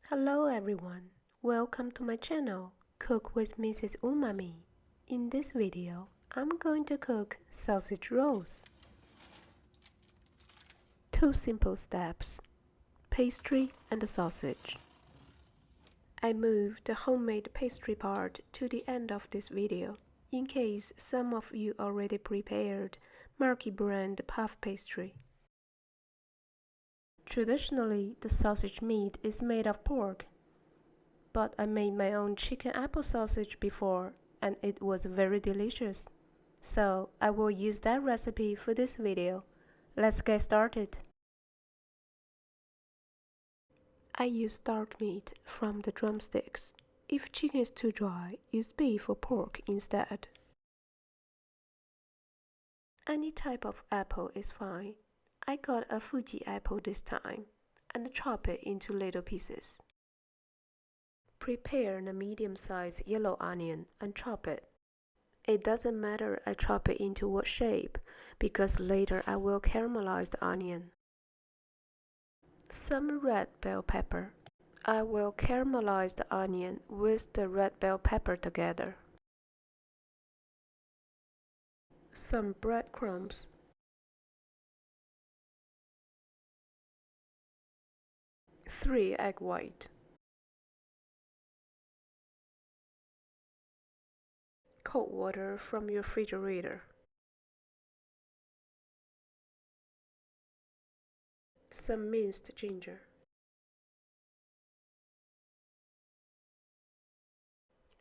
Hello everyone, welcome to my channel, Cook with Mrs. Umami. In this video, I'm going to cook sausage rolls. 2 simple steps, pastry and the sausage. I moved the homemade pastry part to the end of this video, in case some of you already prepared Marky brand puff pastry. Traditionally, the sausage meat is made of pork, but I made my own chicken apple sausage before and it was very delicious. So I will use that recipe for this video. Let's get started. I use dark meat from the drumsticks. If chicken is too dry, use beef or pork instead. Any type of apple is fine. I got a Fuji apple this time and chop it into little pieces. Prepare a medium-sized yellow onion and chop it. It doesn't matter I chop it into what shape, because later I will caramelize the onion. Some red bell pepper. I will caramelize the onion with the red bell pepper together. Some breadcrumbs. Three egg white. Cold water from your refrigerator. Some minced ginger.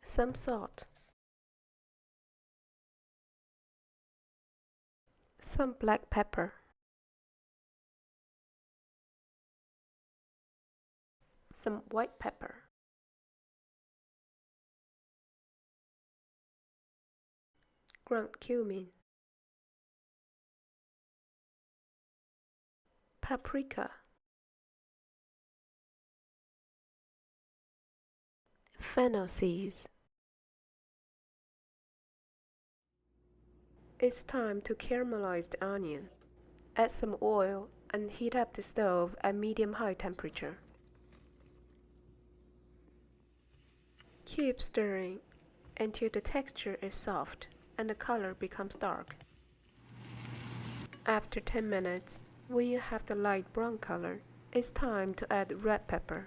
Some salt. Some black pepper. Some white pepper. Ground cumin. Paprika. Fennel seeds. It's time to caramelize the onion. Add some oil and heat up the stove at medium-high temperature. Keep stirring until the texture is soft and the color becomes dark. After 10 minutes, when you have the light brown color, it's time to add red pepper.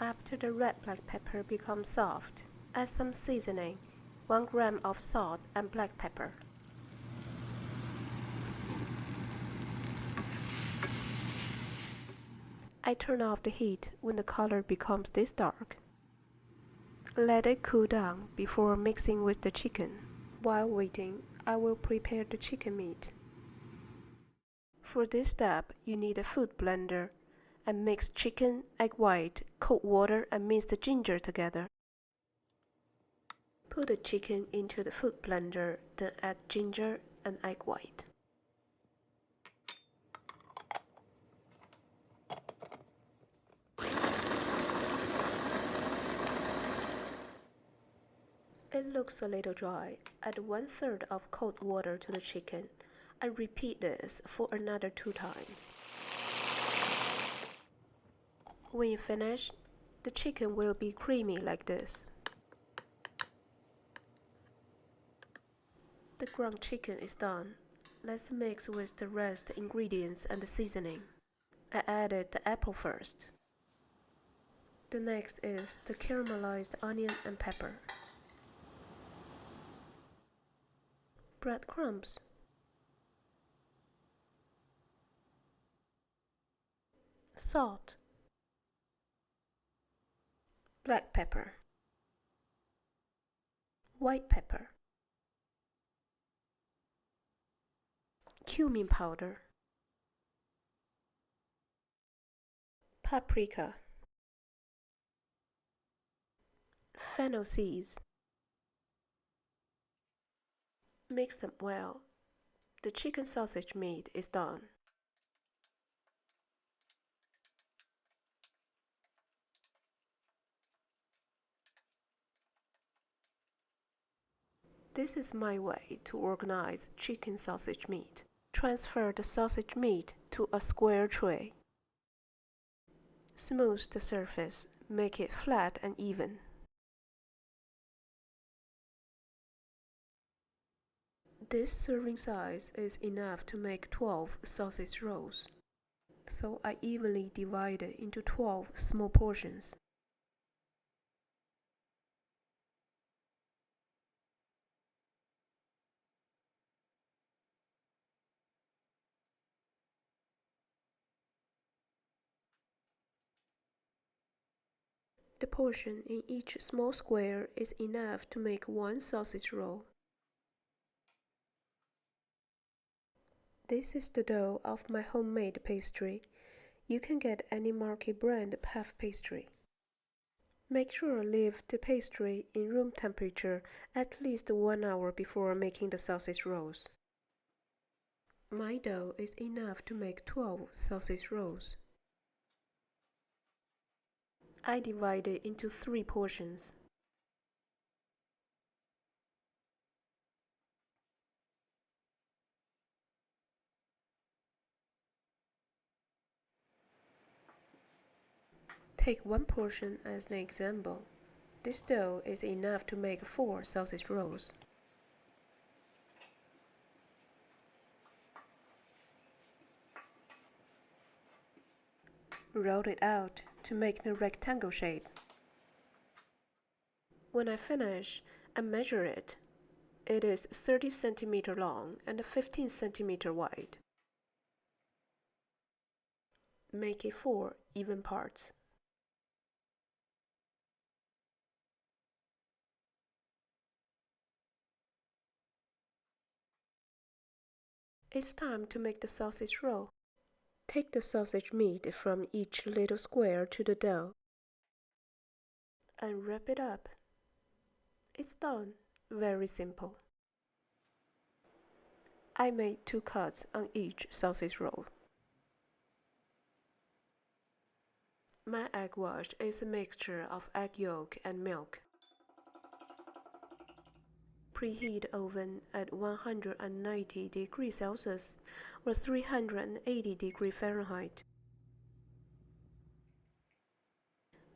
After the red black pepper becomes soft, add some seasoning, 1 gram of salt and black pepper. I turn off the heat when the color becomes this dark. Let it cool down before mixing with the chicken. While waiting, I will prepare the chicken meat. For this step, you need a food blender and mix chicken, egg white, cold water and minced ginger together. Put the chicken into the food blender, then add ginger and egg white. It looks a little dry. Add 1/3 of cold water to the chicken and repeat this for another 2 times. When you finish, the chicken will be creamy like this. The ground chicken is done. Let's mix with the rest ingredients and the seasoning. I added the apple first. The next is the caramelized onion and pepper. Breadcrumbs. Salt. Black pepper. White pepper. Cumin powder. Paprika. Fennel seeds. Mix them well. The chicken sausage meat is done. This is my way to organize chicken sausage meat. Transfer the sausage meat to a square tray. Smooth the surface, make it flat and even. This serving size is enough to make 12 sausage rolls, so I evenly divide it into 12 small portions. The portion in each small square is enough to make one sausage roll. This is the dough of my homemade pastry. You can get any market brand puff pastry. Make sure leave the pastry in room temperature at least 1 hour before making the sausage rolls. My dough is enough to make 12 sausage rolls. I divide it into 3 portions. Take one portion as an example. This dough is enough to make 4 sausage rolls. Roll it out to make the rectangle shape. When I finish, I measure it. It is 30 cm long and 15 cm wide. Make it 4 even parts. It's time to make the sausage roll. Take the sausage meat from each little square to the dough and wrap it up. It's done. Very simple. I made 2 cuts on each sausage roll. My egg wash is a mixture of egg yolk and milk. Preheat oven at 190 degrees Celsius or 380 degrees Fahrenheit.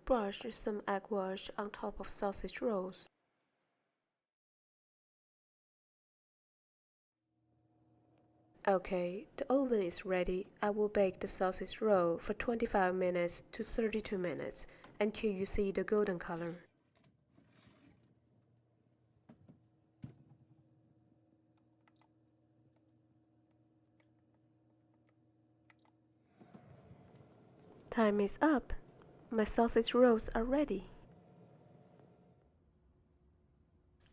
Brush some egg wash on top of sausage rolls. Okay, the oven is ready. I will bake the sausage roll for 25 minutes to 32 minutes until you see the golden color. Time is up. My sausage rolls are ready.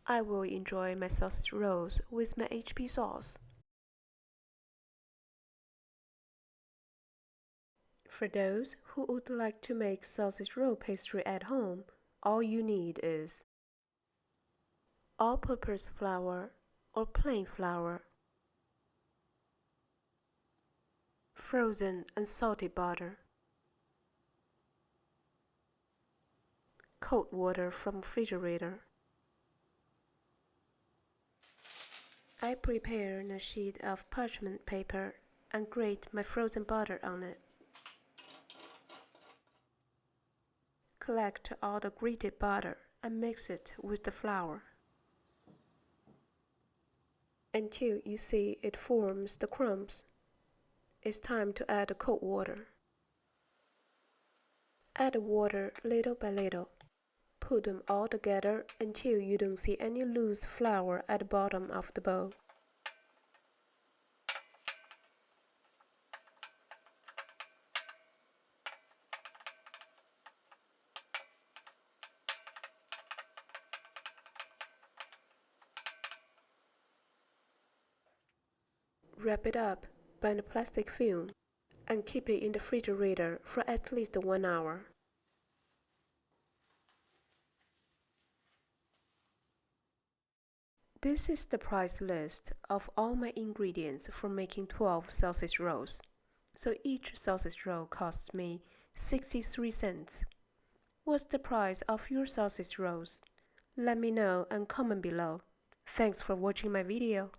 I will enjoy my sausage rolls with my HP sauce. For those who would like to make sausage roll pastry at home, all you need is all-purpose flour or plain flour, frozen unsalted butter, cold water from refrigerator. I prepare a sheet of parchment paper and grate my frozen butter on it. Collect all the grated butter and mix it with the flour until you see it forms the crumbs. It's time to add the cold water. Add the water little by little. Put them all together until you don't see any loose flour at the bottom of the bowl. Wrap it up by a plastic film and keep it in the refrigerator for at least 1 hour. This is the price list of all my ingredients for making 12 sausage rolls. So each sausage roll costs me 63 cents. What's the price of your sausage rolls? Let me know and comment below. Thanks for watching my video.